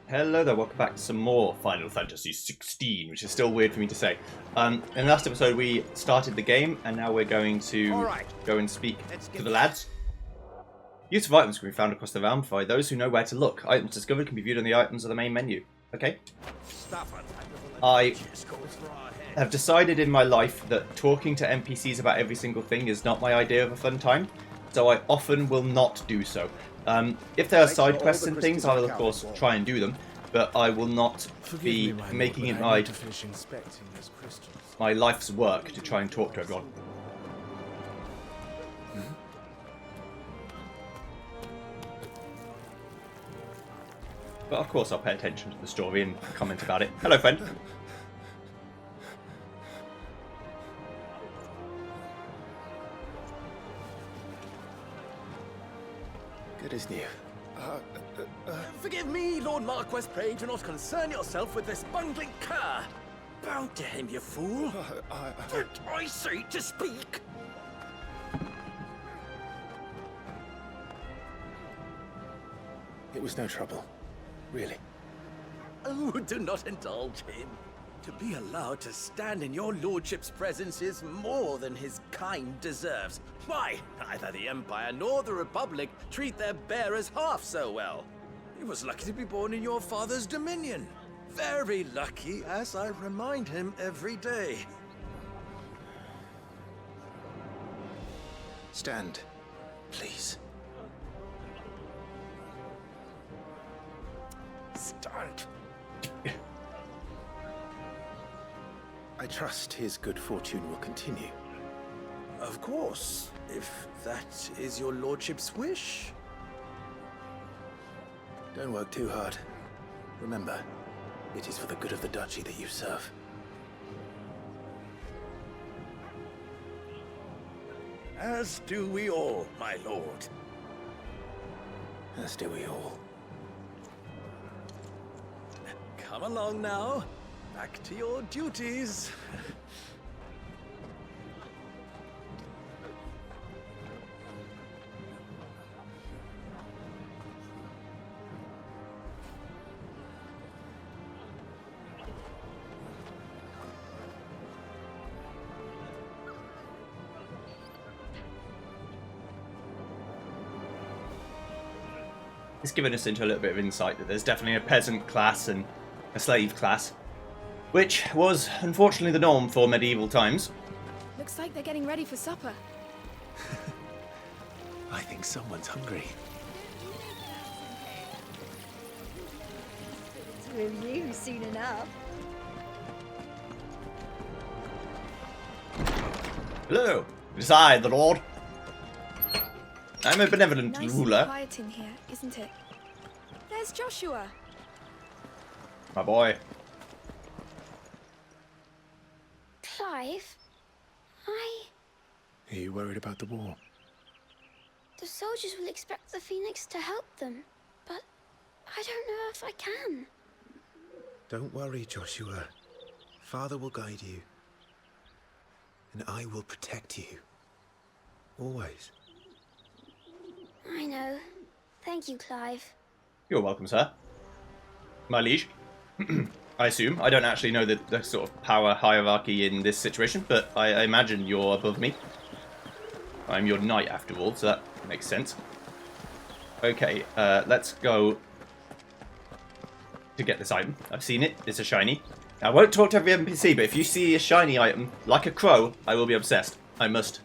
Hello there, welcome back to some more Final Fantasy XVI, which is still weird for me to say. In the last episode we started the game, and now we're going to go and speak to the lads. Use of items can be found across the realm by those who know where to look. Items discovered can be viewed on the items of the main menu. Okay. I have decided in my life that talking to NPCs about every single thing is not my idea of a fun time, so I often will not do so. If there are side quests and things, I will of course try and do them, but I will not be making it my life's work to try and talk to everyone. But of course I'll pay attention to the story and comment about it. Hello, friend. Good as new. Forgive me, Lord Marquess, pray do not concern yourself with this bungling cur. Bow to him, you fool. Did I say to speak? It was no trouble. Really. Oh, do not indulge him. To be allowed to stand in your lordship's presence is more than his kind deserves. Why, neither the Empire nor the Republic treat their bearers half so well. He was lucky to be born in your father's dominion. Very lucky, as I remind him every day. Stand, please. Stand. I trust his good fortune will continue. Of course, if that is your lordship's wish. Don't work too hard. Remember, it is for the good of the duchy that you serve. As do we all, my lord. As do we all. Come along now. Back to your duties. It's given us into a little bit of insight that there's definitely a peasant class and a slave class, which was unfortunately the norm for medieval times. Looks like they're getting ready for supper. I think someone's hungry. With you soon enough. Hello, it is I, the Lord. I'm a benevolent Nice ruler. and quiet in here, isn't it? There's Joshua. My boy. Clive, Are you worried about the war? the soldiers will expect the Phoenix to help them, but I don't know if I can. Don't worry, Joshua. Father will guide you. And I will protect you. Always. I know. Thank you, Clive. You're welcome, sir. My liege. I assume. I don't actually know the sort of power hierarchy in this situation, but I imagine you're above me. I'm your knight, after all, so that makes sense. Okay, let's go to get this item. I've seen it. It's a shiny. I won't talk to every NPC, but if you see a shiny item, like a crow, I will be obsessed. I must.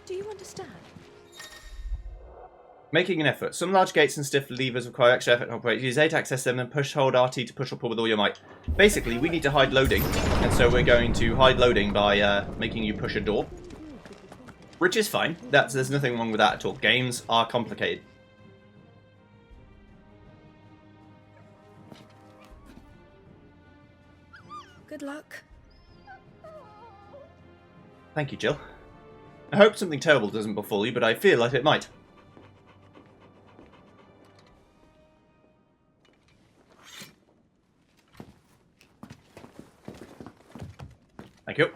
Do you understand? Making an effort. Some large gates and stiff levers require extra effort to operate. Use A to access them and push hold RT to push or pull with all your might. Basically, we need to hide loading, and so we're going to hide loading by making you push a door. Which is fine. There's nothing wrong with that at all. Games are complicated. Good luck. Thank you, Jill. I hope something terrible doesn't befall you, but I feel like it might. Thank you.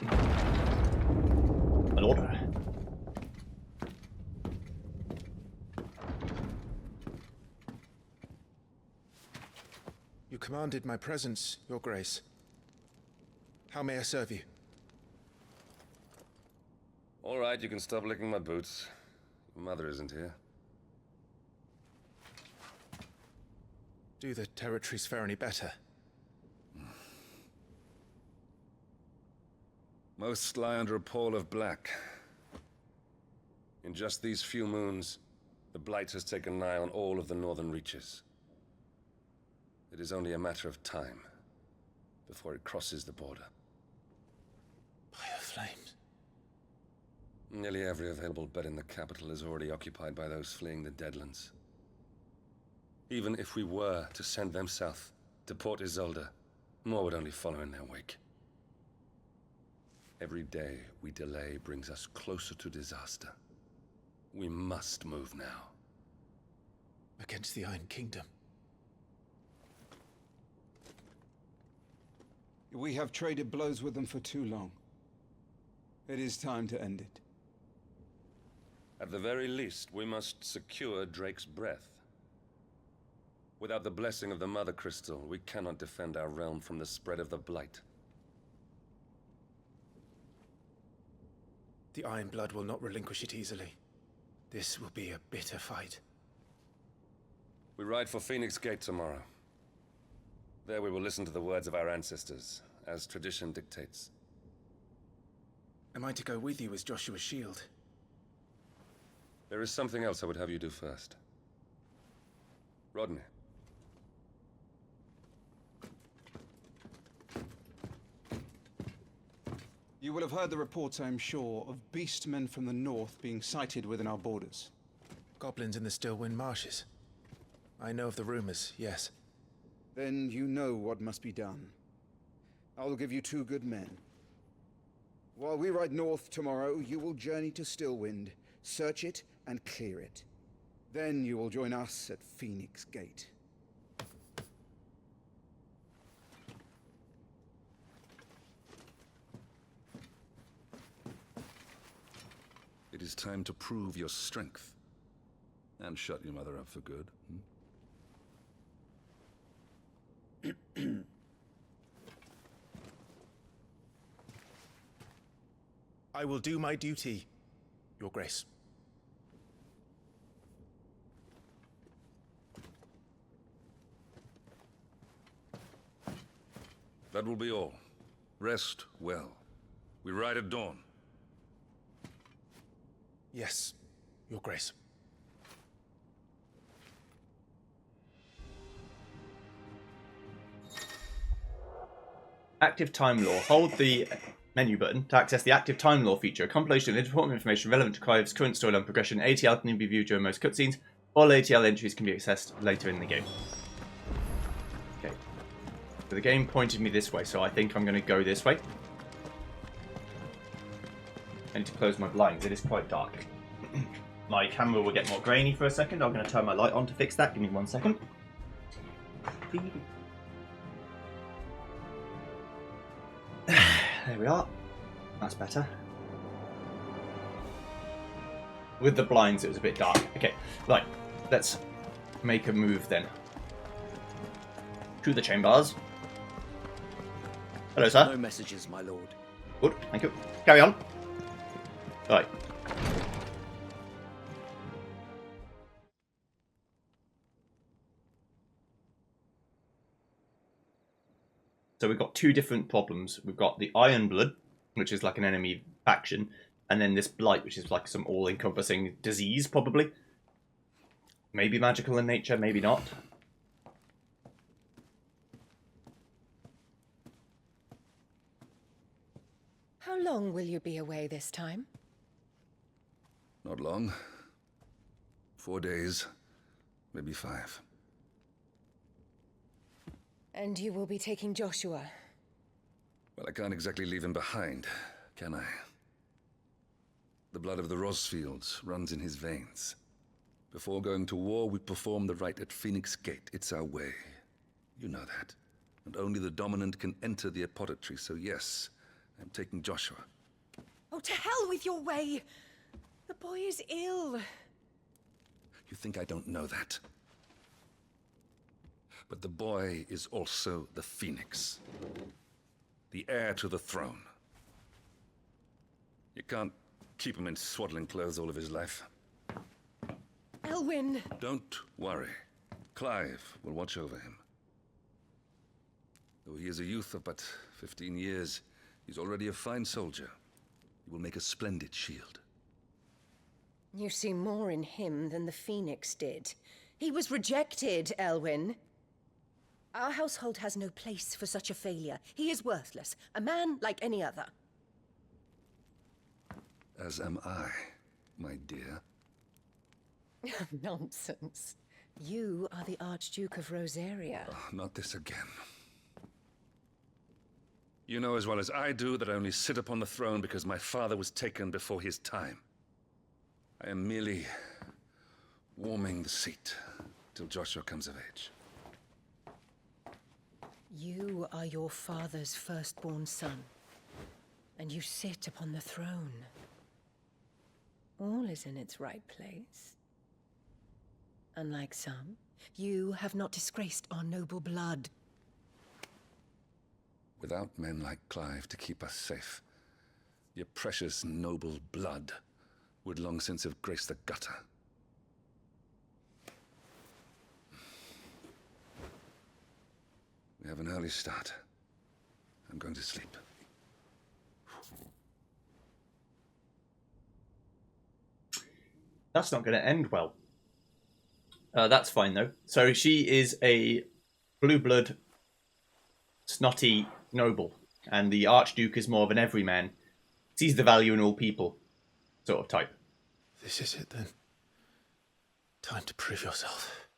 My lord. You commanded my presence, Your Grace. How may I serve you? All right, you can stop licking my boots. Your mother isn't here. Do the territories fare any better? Most lie under a pall of black. In just these few moons, the Blight has taken nigh on all of the northern reaches. It is only a matter of time before it crosses the border. Fire flames. Nearly every available bed in the capital is already occupied by those fleeing the Deadlands. Even if we were to send them south, to Port Isolde, more would only follow in their wake. Every day we delay brings us closer to disaster. We must move now. Against the Iron Kingdom. We have traded blows with them for too long. It is time to end it. At the very least, we must secure Drake's breath. Without the blessing of the Mother Crystal, we cannot defend our realm from the spread of the Blight. The Iron Blood will not relinquish it easily. This will be a bitter fight. We ride for Phoenix Gate tomorrow. There we will listen to the words of our ancestors, as tradition dictates. Am I to go with you as Joshua's shield? There is something else I would have you do first. Rodney. You will have heard the reports, I am sure, of beastmen from the north being sighted within our borders. Goblins in the Stillwind Marshes. I know of the rumors, yes. Then you know what must be done. I will give you 2 good men. While we ride north tomorrow, you will journey to Stillwind, search it and clear it. Then you will join us at Phoenix Gate. It is time to prove your strength. And shut your mother up for good. I will do my duty, Your Grace. That will be all. Rest well. We ride at dawn. Yes, Your Grace. Active Time Law. Hold the menu button to access the Active Time Law feature, a compilation of important information relevant to Clive's current storyline progression. ATL can be viewed during most cutscenes. All ATL entries can be accessed later in the game. Okay. So the game pointed me this way, so I think I'm going to go this way. I need to close my blinds, it is quite dark. My camera will get more grainy for a second. I'm going to turn my light on to fix that. Give me 1 second. There we are. That's better. With the blinds, it was a bit dark. Okay, right. Let's make a move then. To the chambers. Hello, sir. No messages, my lord. Good, thank you. Carry on. Right. So we've got 2 different problems. We've got the Iron Blood, which is like an enemy faction, and then this Blight, which is like some all-encompassing disease, probably. Maybe magical in nature, maybe not. How long will you be away this time? Not long. 4 days, maybe 5. And you will be taking Joshua? Well, I can't exactly leave him behind, can I? The blood of the Rosfields runs in his veins. Before going to war, we perform the rite at Phoenix Gate. It's our way. You know that. And only the dominant can enter the apothecary, so yes, I'm taking Joshua. Oh, to hell with your way! The boy is ill. You think I don't know that? but the boy is also the Phoenix. The heir to the throne. You can't keep him in swaddling clothes all of his life. Elwyn! Don't worry. Clive will watch over him. Though he is a youth of but 15 years, he's already a fine soldier. He will make a splendid shield. You see more in him than the Phoenix did. He was rejected, Elwyn. Our household has no place for such a failure. He is worthless, a man like any other. As am I, my dear. Nonsense. You are the Archduke of Rosaria. Oh, not this again. You know as well as I do that I only sit upon the throne because my father was taken before his time. I am merely warming the seat till Joshua comes of age. You are your father's firstborn son, and you sit upon the throne. All is in its right place. Unlike some, you have not disgraced our noble blood. Without men like Clive to keep us safe, your precious noble blood would long since have graced the gutter. We have an early start. I'm going to sleep. That's not going to end well. That's fine, though. So she is a blue blood, snotty noble, and the Archduke is more of an everyman, sees the value in all people sort of type. This is it, then. Time to prove yourself.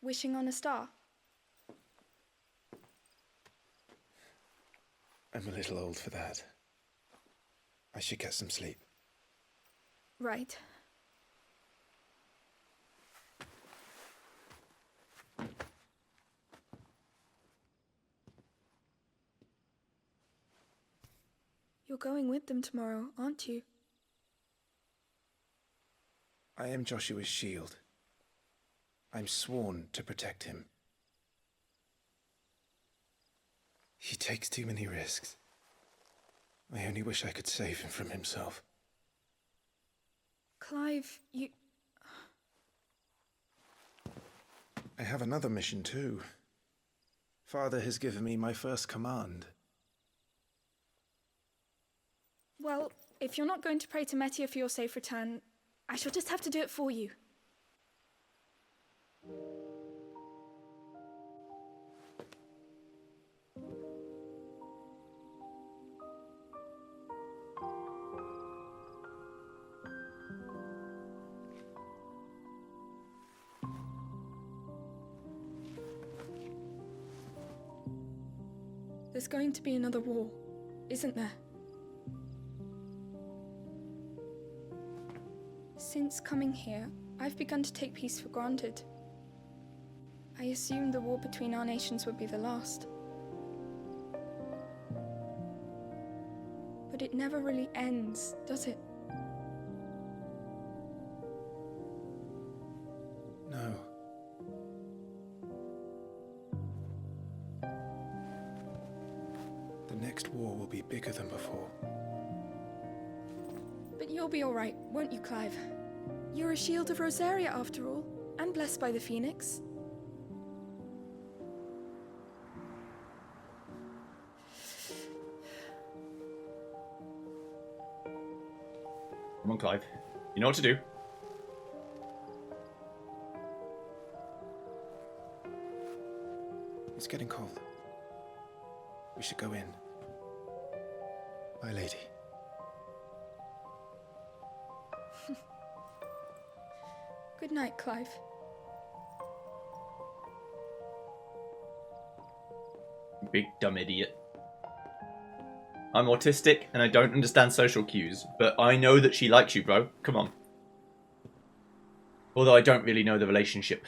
Wishing on a star? I'm a little old for that. I should get some sleep. Right. You're going with them tomorrow, aren't you? I am Joshua's shield. I'm sworn to protect him. He takes too many risks. I only wish I could save him from himself. Clive, you... I have another mission too. Father has given me my first command. Well, if you're not going to pray to Metia for your safe return, I shall just have to do it for you. There's going to be another war, isn't there? Since coming here, I've begun to take peace for granted. I assumed the war between our nations would be the last. But it never really ends, does it? No. The next war will be bigger than before. But you'll be all right, won't you, Clive? You're a shield of Rosaria, after all, and blessed by the Phoenix. Come on, Clive. You know what to do. It's getting cold. We should go in. My lady. Good night, Clive. Big dumb idiot. I'm autistic and I don't understand social cues, but I know that she likes you, bro. Come on. Although I don't really know the relationship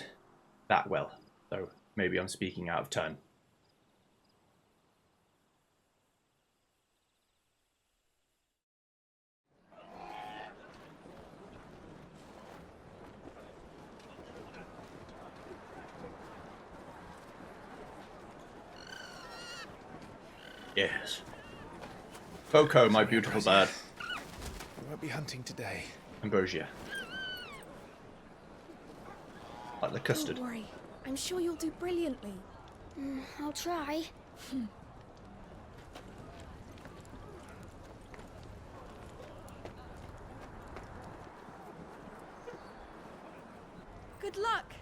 that well, so maybe I'm speaking out of turn. Yes. Coco, my beautiful bird. We won't be hunting today. Ambrosia. Like the custard. Don't worry. I'm sure you'll do brilliantly. I'll try. Good luck.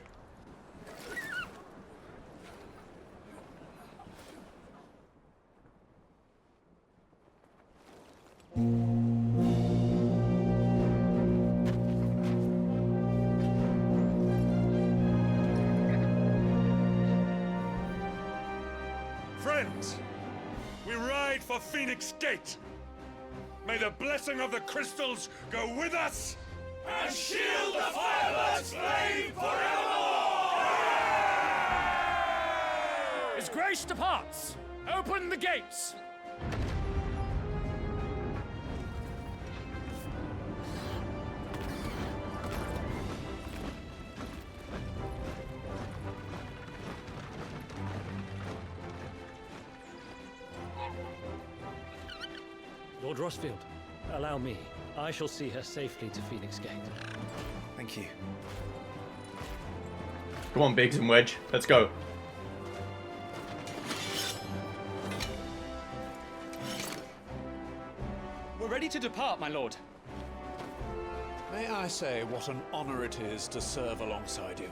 Friends, we ride for Phoenix Gate. May the blessing of the crystals go with us and shield the Firebird's flame forevermore! His Grace departs! Open the gates! Lord Rossfield, allow me. I shall see her safely to Phoenix Gate. Thank you. Come on, Biggs and Wedge. Let's go. We're ready to depart, my lord. May I say what an honor it is to serve alongside you?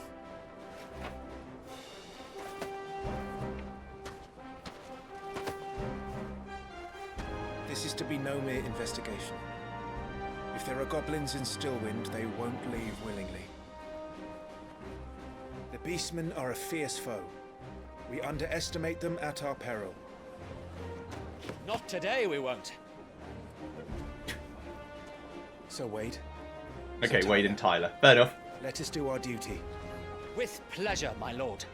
This is to be no mere investigation. If there are goblins in Stillwind, they won't leave willingly. The Beastmen are a fierce foe. We underestimate them at our peril. Not today, we won't. So Wade. Okay, Wade and Tyler. Fair enough. Let us do our duty. With pleasure, my lord.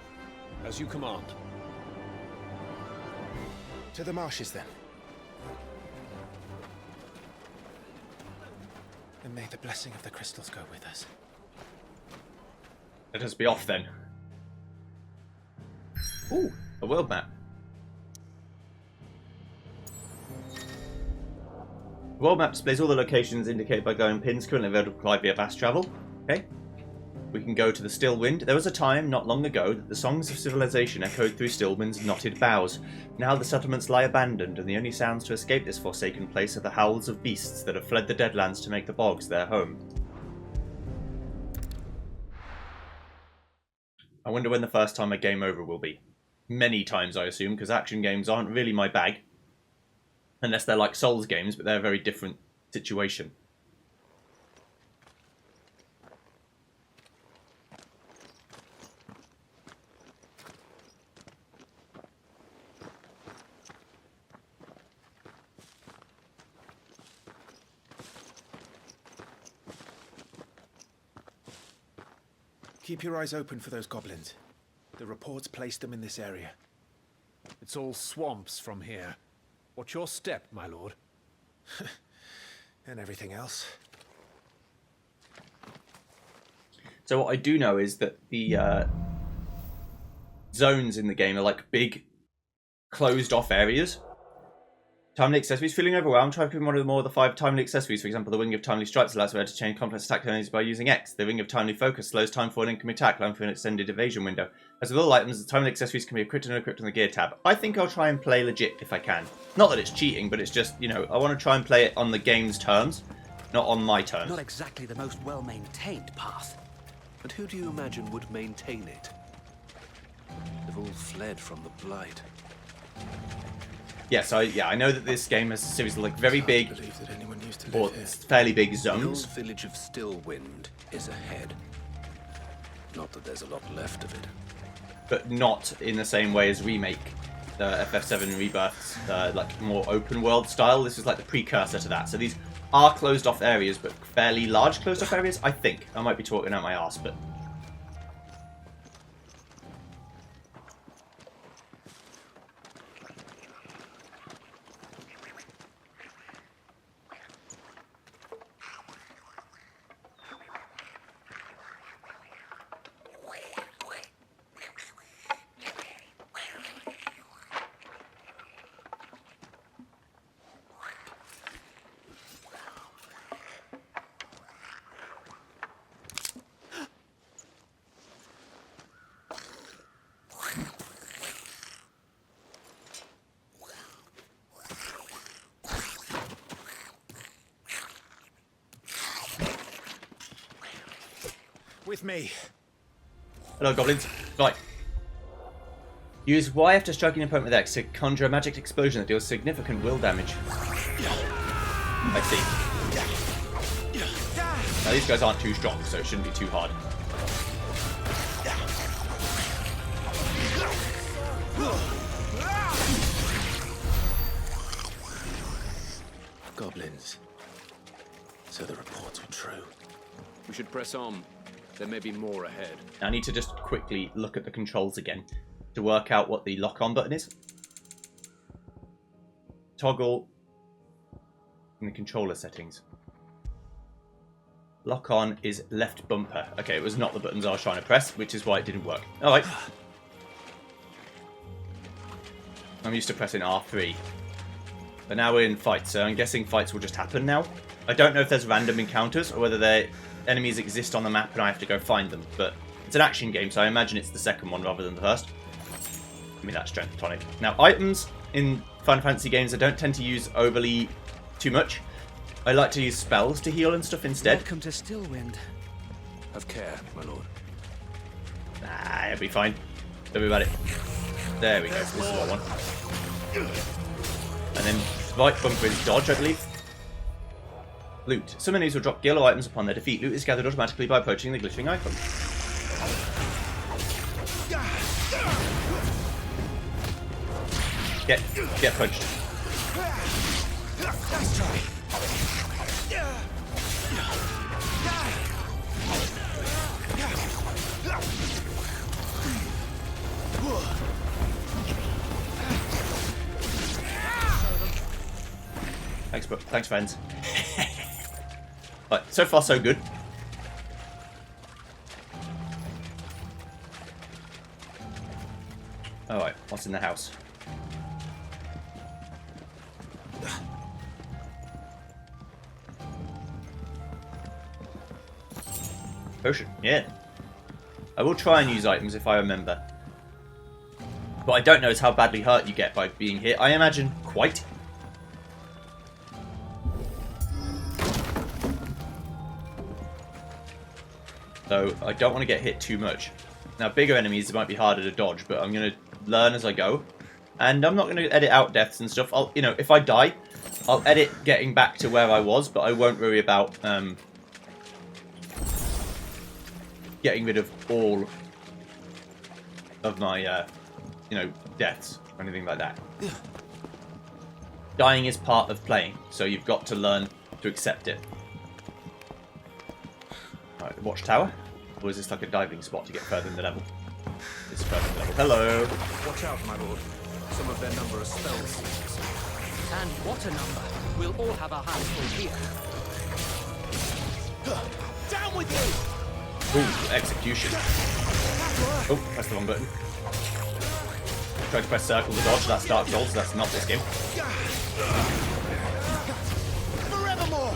As you command. To the marshes, then. And may the blessing of the crystals go with us. Let us be off, then. Ooh, a world map. The world map displays all the locations indicated by glowing pins currently available to apply via fast travel. Okay. We can go to the Stillwind. There was a time, not long ago, that the songs of civilization echoed through Stillwind's knotted boughs. Now the settlements lie abandoned, and the only sounds to escape this forsaken place are the howls of beasts that have fled the Deadlands to make the bogs their home. I wonder when the first time a game over will be. Many times, I assume, because action games aren't really my bag. Unless they're like Souls games, but they're a very different situation. Keep your eyes open for those goblins. The reports placed them in this area. It's all swamps from here. What's your step, my lord? And everything else. So what I do know is that the zones in the game are like big, closed-off areas. Timely accessories. Feeling overwhelmed? Try picking one of more of the 5 timely accessories. For example, the Wing of Timely Strikes allows the to change complex attack enemies by using X. The Ring of Timely Focus slows time for an incoming attack, allowing for an extended evasion window. As with all items, the timely accessories can be equipped and equipped on the gear tab. I think I'll try and play legit if I can. Not that it's cheating, but it's just, you know, I want to try and play it on the game's terms, not on my terms. Not exactly the most well-maintained path. And who do you imagine would maintain it? They've all fled from the Blight. Yes, I know that this game has a series of like very big, or fairly big zones. The old village of Stillwind is ahead. Not that there's a lot left of it. But not in the same way as Remake, the FF7 Rebirth's like more open world style. This is like the precursor to that. So these are closed off areas, but fairly large closed off areas, I think. I might be talking out my arse, but... With me. Hello, goblins. Right. Use Y after striking an opponent with X to conjure a magic explosion that deals significant will damage. I see. Now these guys aren't too strong, so it shouldn't be too hard. Goblins. So the reports were true. We should press on. There may be more ahead. I need to just quickly look at the controls again to work out what the lock-on button is. Toggle in the controller settings. Lock-on is left bumper. Okay, it was not the buttons I was trying to press, which is why it didn't work. Alright. I'm used to pressing R3. But now we're in fights, so I'm guessing fights will just happen now. I don't know if there's random encounters or whether their enemies exist on the map and I have to go find them. But it's an action game, so I imagine it's the second one rather than the first. Give me that strength tonic. Now, items in Final Fantasy games I don't tend to use overly too much. I like to use spells to heal and stuff instead. Welcome to Stillwind. Have care, my lord. Nah, it'll be fine. Don't worry about it. There we go. This is what I want. And then right bumper is dodge, I believe. Loot. Some enemies will drop gear or items upon their defeat. Loot is gathered automatically by approaching the glittering icon. Get punched. Nice try. Thanks, friends. Right, so far so good. Alright, what's in the house? Potion, yeah. I will try and use items if I remember. What I don't know is how badly hurt you get by being hit. I imagine quite. So I don't want to get hit too much. Now, bigger enemies, it might be harder to dodge, but I'm going to learn as I go. And I'm not going to edit out deaths and stuff. You know, if I die, I'll edit getting back to where I was, but I won't worry about getting rid of all of my, you know, deaths or anything like that. Dying is part of playing, so you've got to learn to accept it. Alright, the watchtower. Or is this like a diving spot to get further in the level? It's further in the level. Hello! Watch out, my lord. Some of their number are spells. And what a number! We'll all have our hands full here. Down with you! Ooh, execution. Oh, press the wrong button. Try to press circle to dodge. That's Dark Souls, so that's not this game. Forevermore!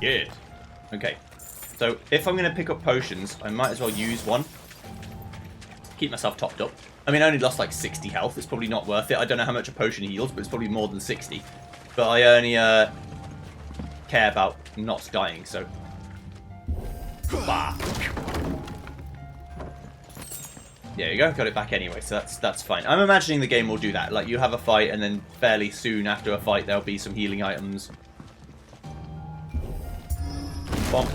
Good. Okay. So, if I'm going to pick up potions, I might as well use one. Keep myself topped up. I mean, I only lost like 60 health. It's probably not worth it. I don't know how much a potion heals, but it's probably more than 60. But I only care about not dying, so... Bah. There you go, got it back anyway, so that's fine. I'm imagining the game will do that. Like, you have a fight, and then fairly soon after a fight, there'll be some healing items. Bonk.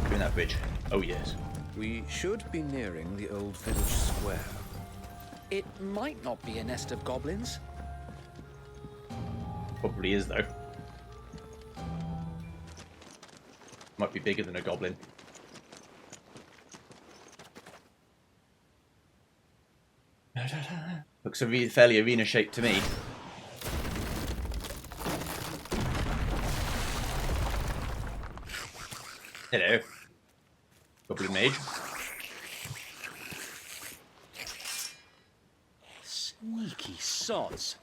Doing that bridge. Oh, yes. We should be nearing the old village square. It might not be a nest of goblins. Probably is, though. Might be bigger than a goblin. Looks a fairly arena shape to me. Hello. Goblin mage. Sneaky sods.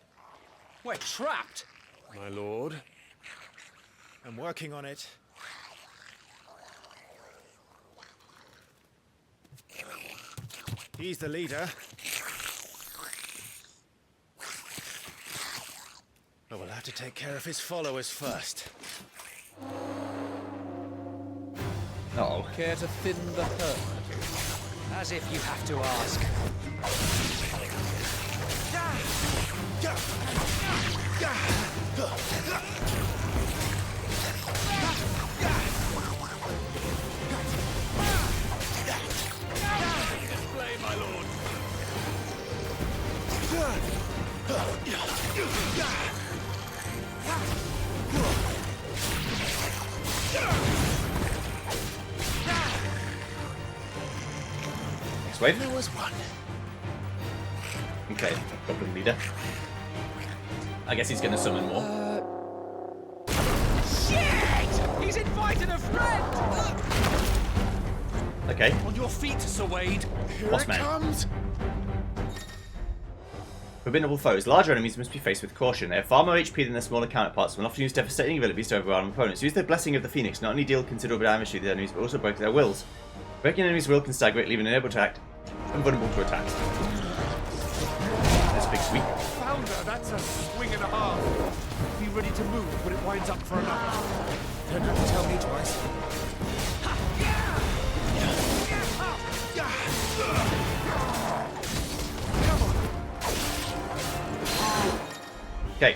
We're trapped. My lord, I'm working on it. He's the leader. But we'll have to take care of his followers first. Uh-oh. Care to thin the herd? As if you have to ask. Display, my lord. Next wave. There was one. Okay, goblin leader. I guess he's going to summon more. Shit! He's invited a friend! Okay. On your feet, Sir Wade. Boss man. Formidable foes. Larger enemies must be faced with caution. They have far more HP than their smaller counterparts and will often use devastating abilities to overwhelm opponents. Use the Blessing of the Phoenix not only deal considerable damage to the enemies, but also break their wills. Breaking enemies' will can stagger it, leaving them unable to act and vulnerable to attacks. That's big sweep. Founder, that's a swing and a half. Be ready to move, but it winds up for another. Don't have to tell me twice. Okay.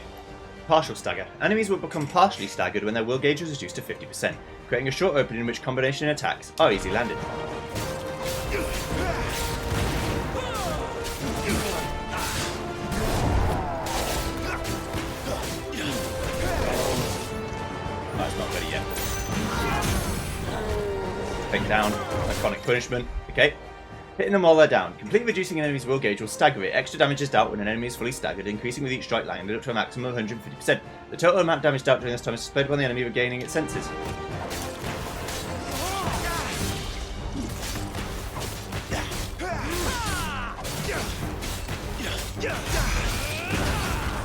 Partial stagger. Enemies will become partially staggered when their will gauge is reduced to 50%, creating a short opening in which combination attacks are easily landed. That's not ready yet. Take down. Iconic punishment. Okay. Hitting them while they're down. Completely reducing an enemy's will gauge will stagger it. Extra damage is dealt when an enemy is fully staggered, increasing with each strike landed up to a maximum of 150%. The total amount damage dealt during this time is displayed upon the enemy regaining its senses.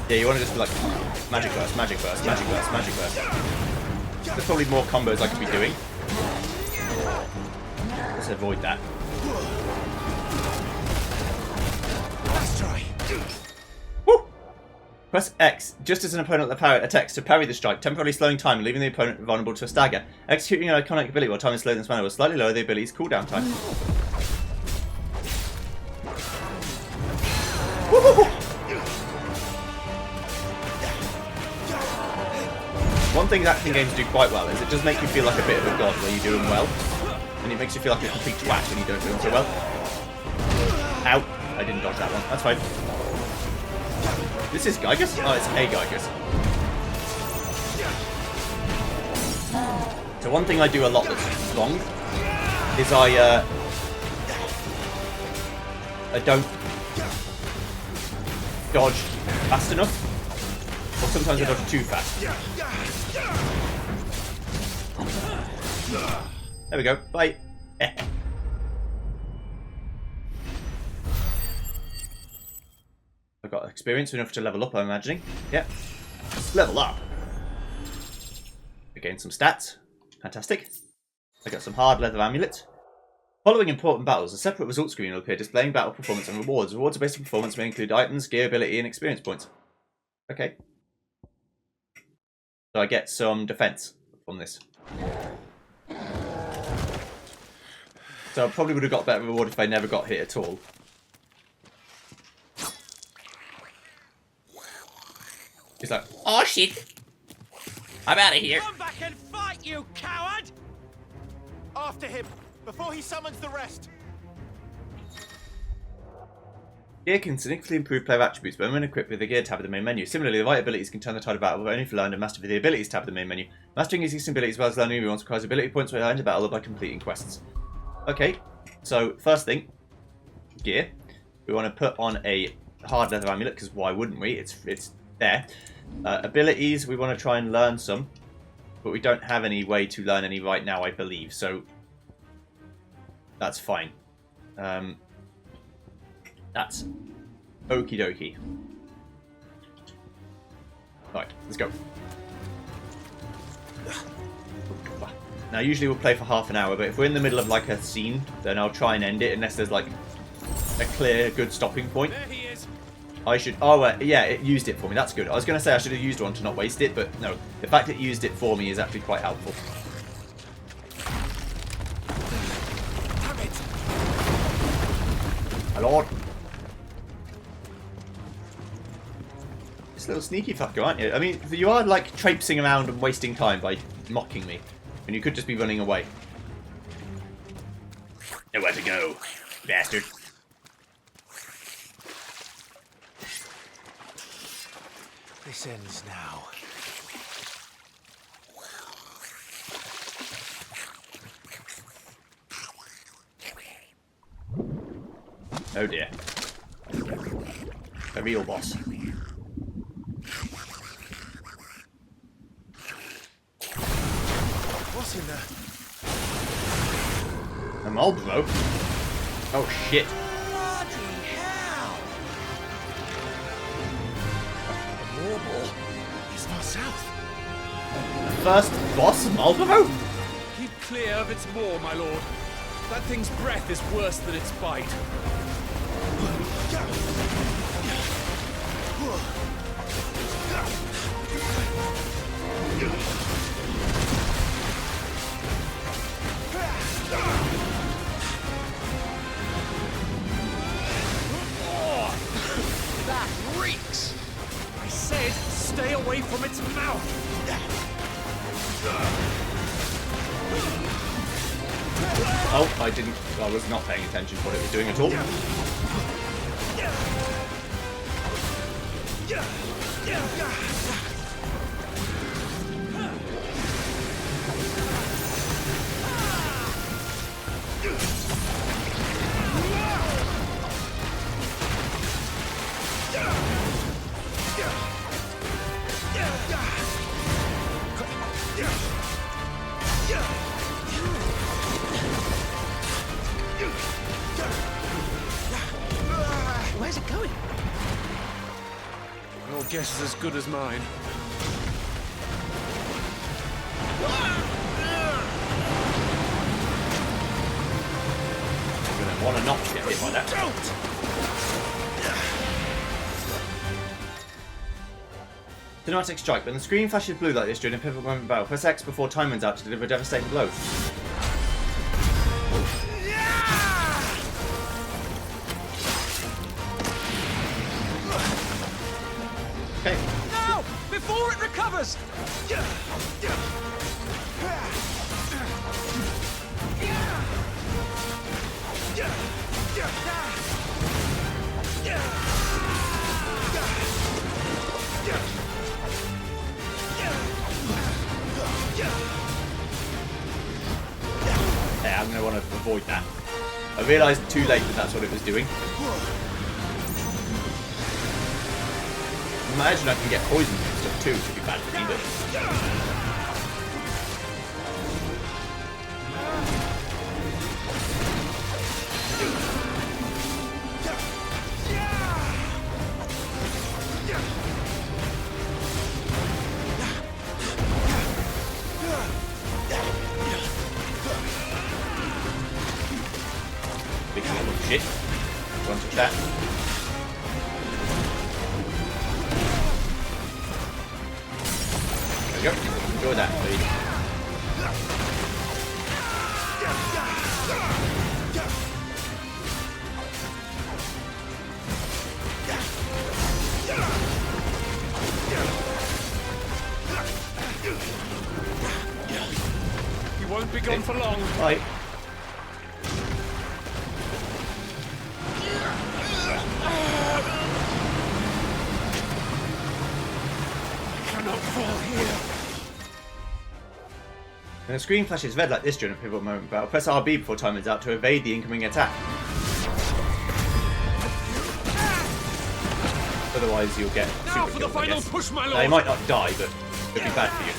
Yeah, you want to just be like, magic burst, magic burst, magic burst, magic burst. There's probably more combos I could be doing. Let's avoid that. Let's try. Woo! Press X just as an opponent attacks to parry the strike, temporarily slowing time and leaving the opponent vulnerable to a stagger. Executing an iconic ability while time is slower than this manner will slightly lower the ability's cooldown time. One thing action games do quite well is it does make you feel like a bit of a god where you're doing well, and it makes you feel like a complete twat when you don't do them so well. Ow! I didn't dodge that one. That's fine. This is Gygus? Oh, it's a Gygus. So one thing I do a lot that's wrong is I don't dodge fast enough, or sometimes I dodge too fast. There we go. Bye. I've got experience enough to level up, I'm imagining. Yep. Level up. Again, some stats. Fantastic. I got some hard leather amulets. Following important battles, a separate results screen will appear displaying battle performance and rewards. Rewards are based on performance may include items, gear, ability, and experience points. Okay. So I get some defense from this. So I probably would have got better reward if I never got hit at all. He's like, oh shit! I'm out of here. Come back and fight, you coward! After him, before he summons the rest. Gear can significantly improve player attributes, but when equipped with the Gear tab of the main menu. Similarly, the right abilities can turn the tide of battle, but only if learned and mastered with the Abilities tab of the main menu. Mastering existing abilities as well as learning new ones requires ability points when into battle or by completing quests. Okay, so first thing, gear. We want to put on a hard leather amulet, because why wouldn't we? It's there. Abilities, we want to try and learn some, but we don't have any way to learn any right now, I believe, so that's fine. That's okie dokie. Right, let's go. Now, usually we'll play for half an hour, but if we're in the middle of like a scene, then I'll try and end it unless there's like a clear, good stopping point. There he is. I should... Oh, yeah, it used it for me. That's good. I was going to say I should have used one to not waste it, but no. The fact it used it for me is actually quite helpful. Damn it. My lord. This little sneaky fucker, aren't you? I mean, you are like traipsing around and wasting time by mocking me. And you could just be running away. Nowhere to go, bastard. This ends now. Oh dear. A real boss. What's in there? A Marlboro? Oh shit. Bloody hell! A warble? He's far south. First boss, Marlboro? Keep clear of its maw, my lord. That thing's breath is worse than its bite. That reeks! I said stay away from its mouth! Oh, I was not paying attention to what it was doing at all. Where's it going? Your guess is as good as mine. I'm gonna want to not get hit by that. Cinematic strike. When the screen flashes blue like this during a pivotal moment of battle, press X before time runs out to deliver a devastating blow. Okay. Now! Before it recovers! Yeah, I'm going to want to avoid that. I realised too late that that's what it was doing. Imagine I can get poisoned and stuff too, which would be bad for me, but... Big little shit. Want to chat? There we go. Enjoy that, please. He won't be gone for long. Bye. Cannot fall here. When the screen flashes red like this during a pivotal moment of battle, press RB before time runs out to evade the incoming attack. Otherwise you'll get Now super for the killed, I final guess. push, my lord. Now, you might not die, but it'll be bad for you.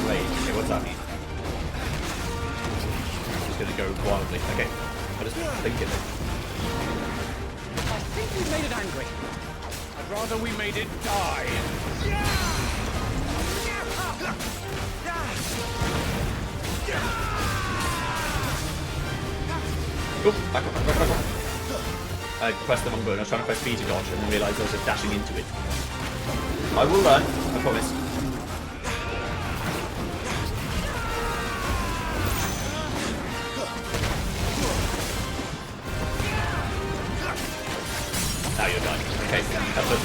blade. Okay, what's that mean? Just gonna go wildly. Okay, I'll just blink it then. I think we made it angry. I'd rather we made it die. Oh, back up, back up, back up. I pressed the wrong button. I was trying to press B to dodge and then realised I was just dashing into it. I will learn, I promise. Now you're dying. Okay, that's it.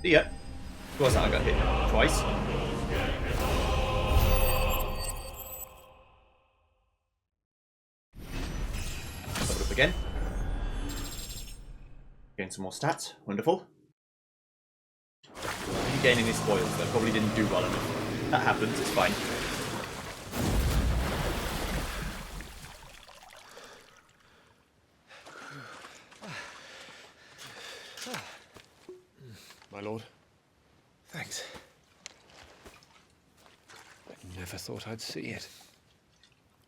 Yeah, of course I got hit twice. Level up again. Gain some more stats. Wonderful. Didn't gain any spoils, though. Probably didn't do well enough. That happens, it's fine. My lord. Thanks. I never thought I'd see it.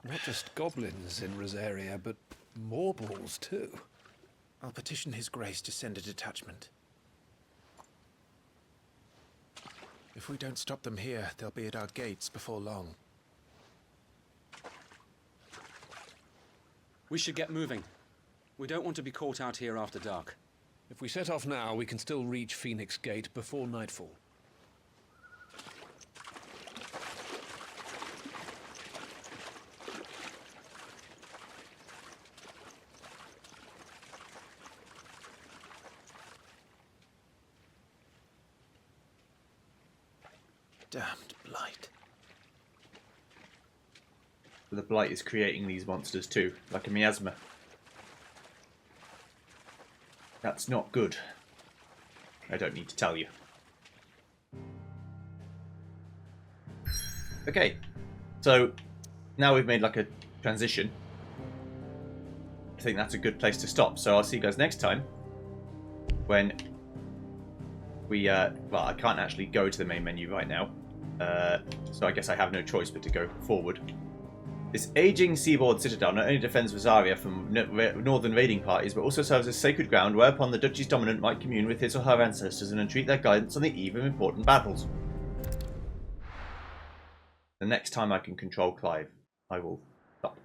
Not just goblins in Rosaria, but morbals too. I'll petition His Grace to send a detachment. If we don't stop them here, they'll be at our gates before long. We should get moving. We don't want to be caught out here after dark. If we set off now, we can still reach Phoenix Gate before nightfall. Damned blight. The blight is creating these monsters too, like a miasma. That's not good. I don't need to tell you. Okay, so now we've made like a transition. I think that's a good place to stop. So I'll see you guys next time when we, well, I can't actually go to the main menu right now. So I guess I have no choice but to go forward. This aging seaboard citadel not only defends Rosaria from northern raiding parties, but also serves as sacred ground whereupon the duchy's dominant might commune with his or her ancestors and entreat their guidance on the eve of important battles. The next time I can control Clive, I will stop.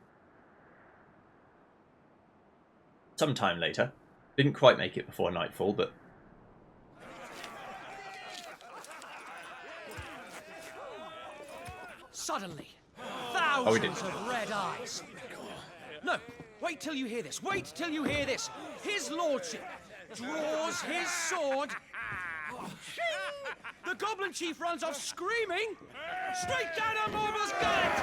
Sometime later. Didn't quite make it before nightfall, but... Suddenly, we did. thousands of red eyes. No, wait till you hear this. Wait till you hear this. His lordship draws his sword. The goblin chief runs off screaming straight down a Morbal's gullet.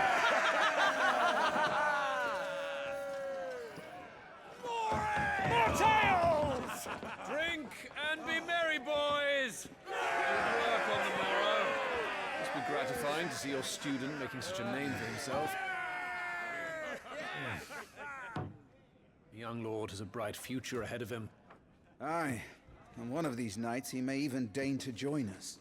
More tales! Drink and be merry, boys! Good work on the morrow. Must be gratifying to see your student making such a name for himself. The young lord has a bright future ahead of him. Aye, and one of these nights he may even deign to join us.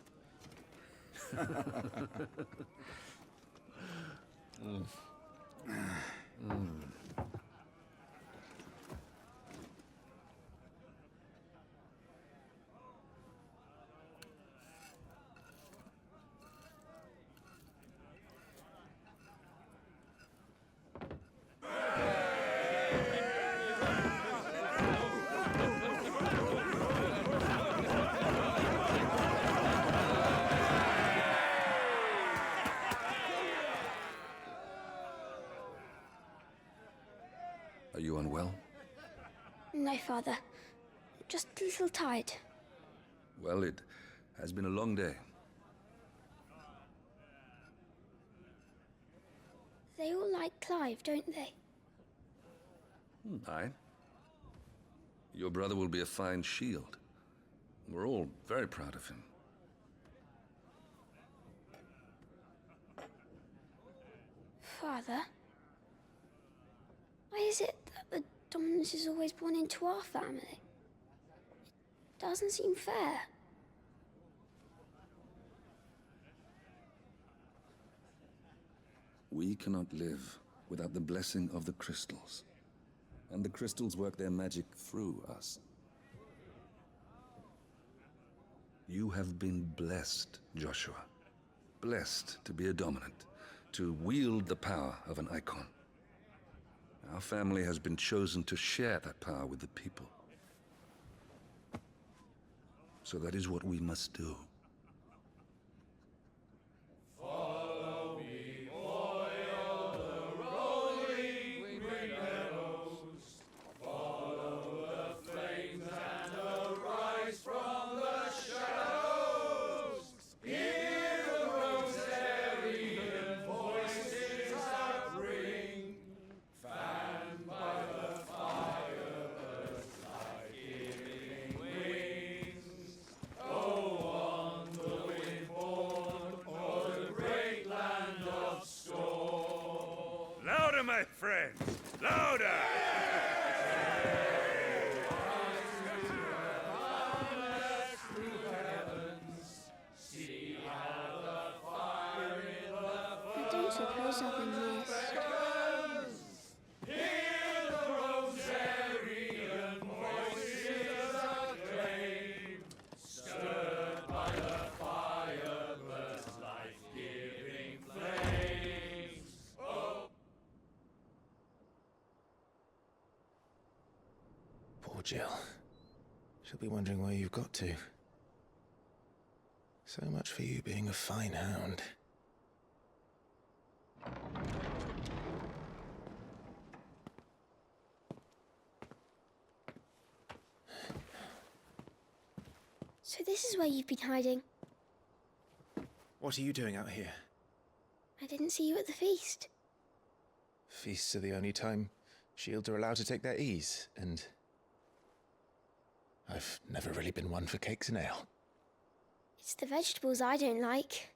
Are you unwell? No, Father. Just a little tired. Well, it has been a long day. They all like Clive, don't they? Aye. Your brother will be a fine shield. We're all very proud of him. Father? Why is it that the dominance is always born into our family? It doesn't seem fair. We cannot live without the blessing of the crystals. And the crystals work their magic through us. You have been blessed, Joshua. Blessed to be a dominant, to wield the power of an icon. Our family has been chosen to share that power with the people. So that is what we must do. Louder, my friends! Louder! I don't suppose I've been missed. Poor Jill. She'll be wondering where you've got to. So much for you being a fine hound. So this is where you've been hiding. What are you doing out here? I didn't see you at the feast. Feasts are the only time shields are allowed to take their ease, and I've never really been one for cakes and ale. It's the vegetables I don't like.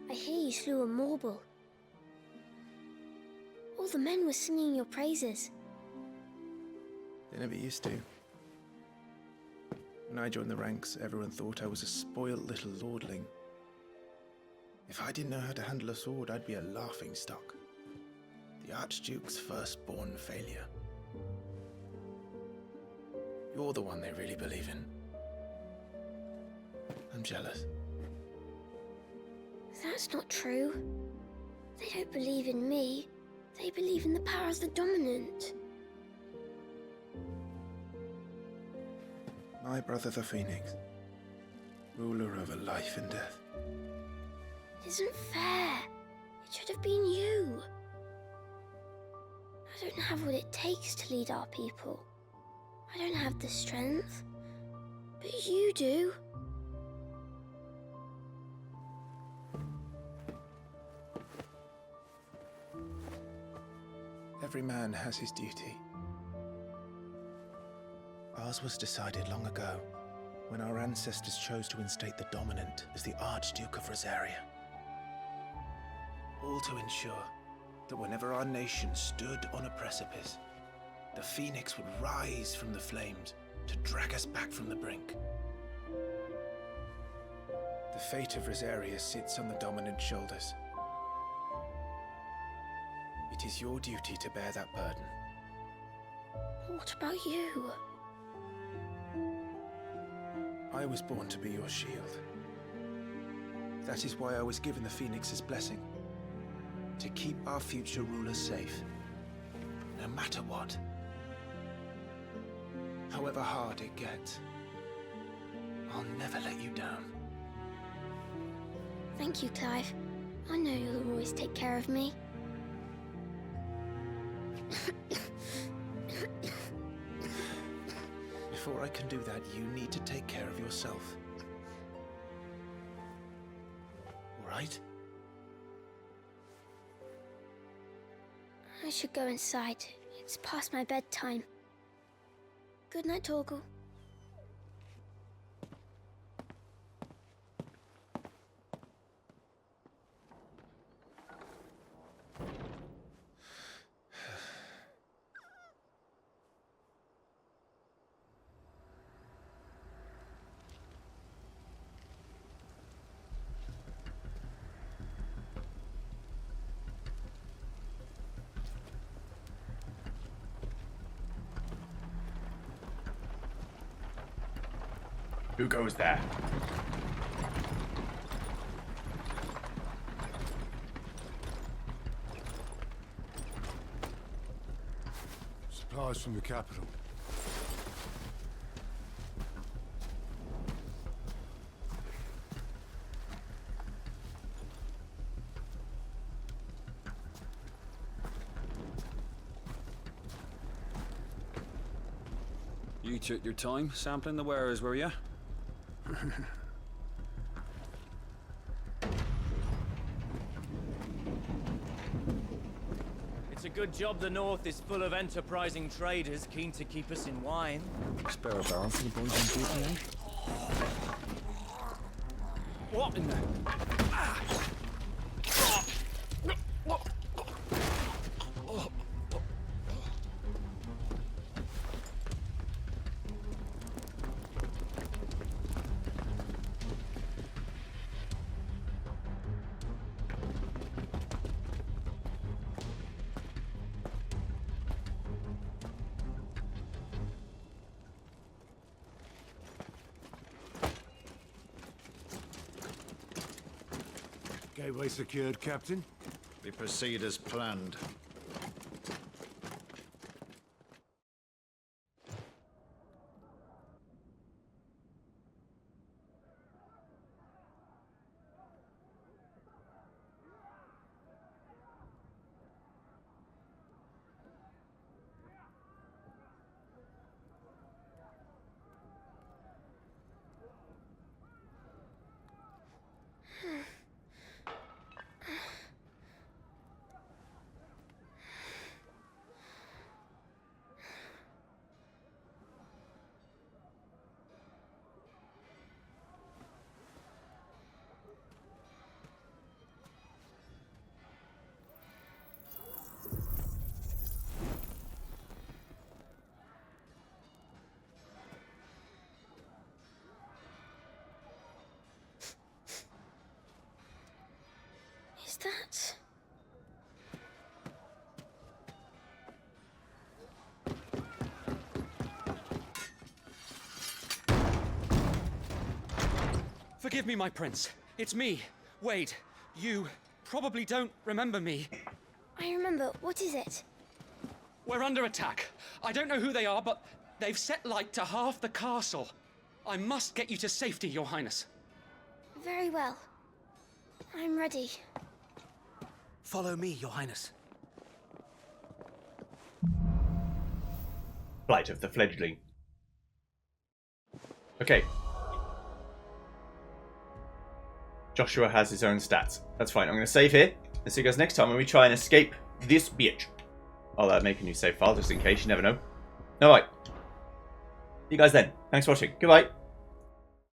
I hear you slew a Morble. All the men were singing your praises. They never used to. When I joined the ranks, everyone thought I was a spoiled little lordling. If I didn't know how to handle a sword, I'd be a laughingstock. The Archduke's firstborn failure. You're the one they really believe in. I'm jealous. That's not true. They don't believe in me. They believe in the power of the dominant. My brother the Phoenix, ruler over life and death. It isn't fair. It should have been you. I don't have what it takes to lead our people. I don't have the strength. But you do. Every man has his duty. Ours was decided long ago, when our ancestors chose to instate the dominant as the Archduke of Rosaria. All to ensure that whenever our nation stood on a precipice, the Phoenix would rise from the flames to drag us back from the brink. The fate of Rosaria sits on the dominant's shoulders. It is your duty to bear that burden. What about you? I was born to be your shield. That is why I was given the Phoenix's blessing. To keep our future rulers safe. No matter what. However hard it gets. I'll never let you down. Thank you, Clive. I know you'll always take care of me. Before I can do that, you need to take care of yourself. All right? I should go inside. It's past my bedtime. Good night, Torgal. Who goes there? Supplies from the capital. You took your time sampling the wares, were you? It's a good job the North is full of enterprising traders keen to keep us in wine. Spare a barrel for the boys on duty, eh? What in the... Gateway secured, Captain. We proceed as planned. Is that... Forgive me, my prince. It's me, Wade. You probably don't remember me. I remember. What is it? We're under attack. I don't know who they are, but they've set light to half the castle. I must get you to safety, Your Highness. Very well. I'm ready. Follow me, Your Highness. Flight of the Fledgling. Okay. Joshua has his own stats. That's fine. I'm going to save here. And see you guys next time when we try and escape this bitch. I'll make a new save file just in case. You never know. Alright. See you guys then. Thanks for watching. Goodbye.